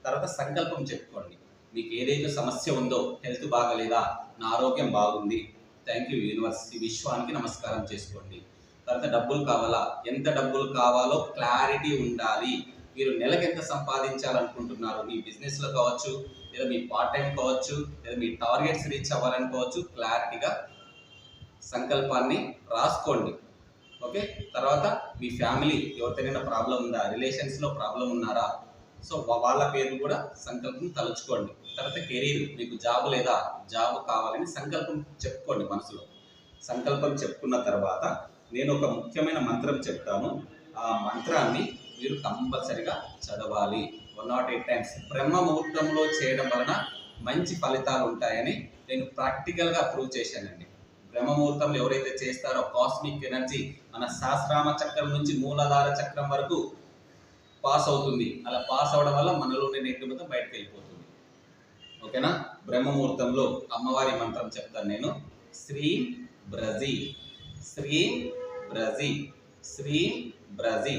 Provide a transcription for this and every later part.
తర్వాత సంకల్పం చెప్పుకోండి. మీకు ఏదైతే సమస్య ఉందో, హెల్త్ బాగలేదా, నా ఆరోగ్యం బాగుంది, థ్యాంక్ యూ యూనివర్స్, ఈ విశ్వానికి నమస్కారం చేసుకోండి. తర్వాత డబ్బులు కావాలా, ఎంత డబ్బులు కావాలో క్లారిటీ ఉండాలి. మీరు నెలకు ఎంత సంపాదించాలనుకుంటున్నారు, మీ బిజినెస్లో కావచ్చు, లేదా మీ పార్ట్ టైం కావచ్చు, లేదా మీ టార్గెట్స్ రీచ్ అవ్వాలనుకోవచ్చు, క్లారిటీగా సంకల్పాన్ని రాసుకోండి. ఓకే. తర్వాత మీ ఫ్యామిలీ ఎవరితోనైనా ప్రాబ్లం ఉందా, రిలేషన్స్లో ప్రాబ్లం ఉన్నారా, సో వాళ్ళ పేరు కూడా సంకల్పం తలుచుకోండి. తర్వాత కెరీర్, మీకు జాబ్ లేదా, జాబ్ కావాలని సంకల్పం చెప్పుకోండి మనసులో. సంకల్పం చెప్పుకున్న తర్వాత నేను ఒక ముఖ్యమైన మంత్రం చెప్తాను. ఆ మంత్రాన్ని మీరు కంపల్సరిగా చదవాలి 108 టైమ్స్. బ్రహ్మ ముహూర్తంలో చేయడం వలన మంచి ఫలితాలు ఉంటాయని నేను ప్రాక్టికల్గా ప్రూవ్ చేశానండి. బ్రహ్మ ముహూర్తంలో ఎవరైతే చేస్తారో కాస్మిక్ ఎనర్జీ మన సహస్రామ చక్రం నుంచి మూలాధార చక్రం వరకు పాస్ అవుతుంది. అలా పాస్ అవడం వల్ల మనలోని నెగిటివ్ మొత్తం బయటకు వెళ్ళిపోతుంది. ఓకేనా. బ్రహ్మ ముహూర్తంలో అమ్మవారి మంత్రం చెప్తాను నేను. శ్రీం బ్రజి, శ్రీం బ్రజి, శ్రీం బ్రజి.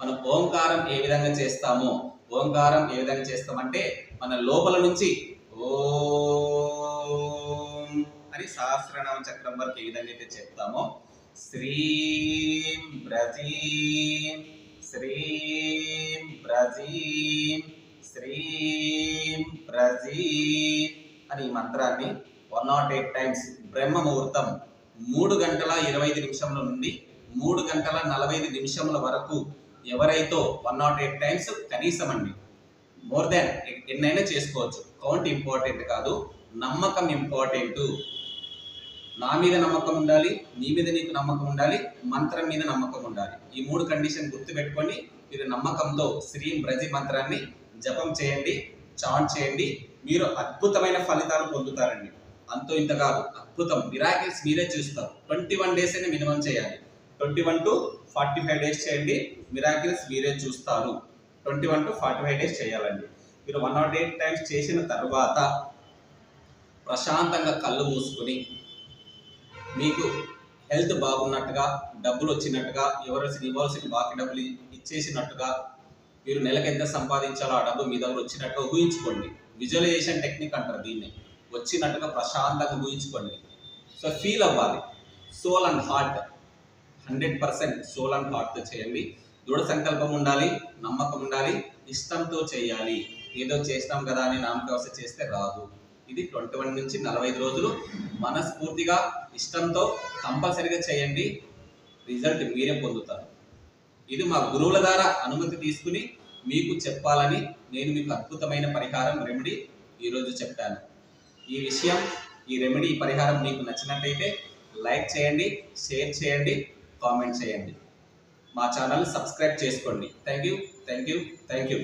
మనం ఓంకారం ఏ విధంగా చేస్తామో, ఓంకారం ఏ విధంగా చేస్తామంటే మన లోపల నుంచి ఓం అని సహస్రనామ చక్రం వరకు ఏ విధంగా అయితే చెప్తామో, శ్రీం బ్రజీం, శ్రీం బ్రజీం, శ్రీం బ్రజీం అని ఈ మంత్రాన్ని 108 టైమ్స్ బ్రహ్మ ముహూర్తం 3 గంటల 25 నిమిషముల నుండి 3 గంటల 45 నిమిషముల వరకు ఎవరైతే 108 టైమ్స్ కనీసం అండి, మోర్ దాన్ ఎన్నైనా చేసుకోవచ్చు. కౌంట్ ఇంపార్టెంట్ కాదు, నమ్మకం ఇంపార్టెంట్. నా మీద నమ్మకం ఉండాలి, నీ మీద నీకు నమ్మకం ఉండాలి, మంత్రం మీద నమ్మకం ఉండాలి. ఈ 3 కండిషన్ గుర్తుపెట్టుకొని మీరు నమ్మకంతో శ్రీం బ్రజి మంత్రాన్ని జపం చేయండి, చాంట్ చేయండి. మీరు అద్భుతమైన ఫలితాలు పొందుతారండి. అంతో ఇంత కాదు, అద్భుతం, మిరాకిల్స్ మీరే చూస్తారు. 21 డేస్ అయినా మినిమం చేయాలి. 21 to 45 డేస్ చేయండి, మిరాకిల్స్ మీరే చూస్తారు. 21 to 45 డేస్ చేయాలండి. మీరు 108 టైమ్స్ చేసిన తర్వాత ప్రశాంతంగా కళ్ళు మూసుకొని మీకు హెల్త్ బాగున్నట్టుగా, డబ్బులు వచ్చినట్టుగా, ఎవరైనా ఇవ్వాల్సిన బాకీ డబ్బులు ఇచ్చేసినట్టుగా, మీరు నెలకు ఎంత సంపాదించాలో ఆ డబ్బు మీ దగ్గర వచ్చినట్టుగా ఊహించుకోండి. విజువలైజేషన్ టెక్నిక్ అంటారు దీన్ని. వచ్చినట్టుగా ప్రశాంతంగా ఊహించుకోండి. సో ఫీల్ అవ్వాలి. Soul and heart 100% soul and హార్ట్తో చేయండి. దృఢ సంకల్పం ఉండాలి, నమ్మకం ఉండాలి, ఇష్టంతో చేయాలి. ఏదో చేసినాం కదా అని నామకావస్థ చేస్తే రాదు. ఇది 21 నుంచి 45 రోజులు మనస్ఫూర్తిగా ఇష్టంతో కంపల్సరీగా చేయండి. రిజల్ట్ మీరే పొందుతారు. ఇది మా గురువుల ద్వారా అనుమతి తీసుకుని మీకు చెప్పాలని నేను మీకు అద్భుతమైన పరిహారం, రెమెడీ ఈరోజు చెప్పాను. ఈ విషయం, ఈ రెమెడీ, ఈ పరిహారం మీకు నచ్చినట్టయితే లైక్ చేయండి, షేర్ చేయండి, కామెంట్ చేయండి. మా ఛానల్ సబ్స్క్రైబ్ చేసుకోండి. Thank you, thank you, thank you.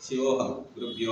శివోహం గురుభ్యో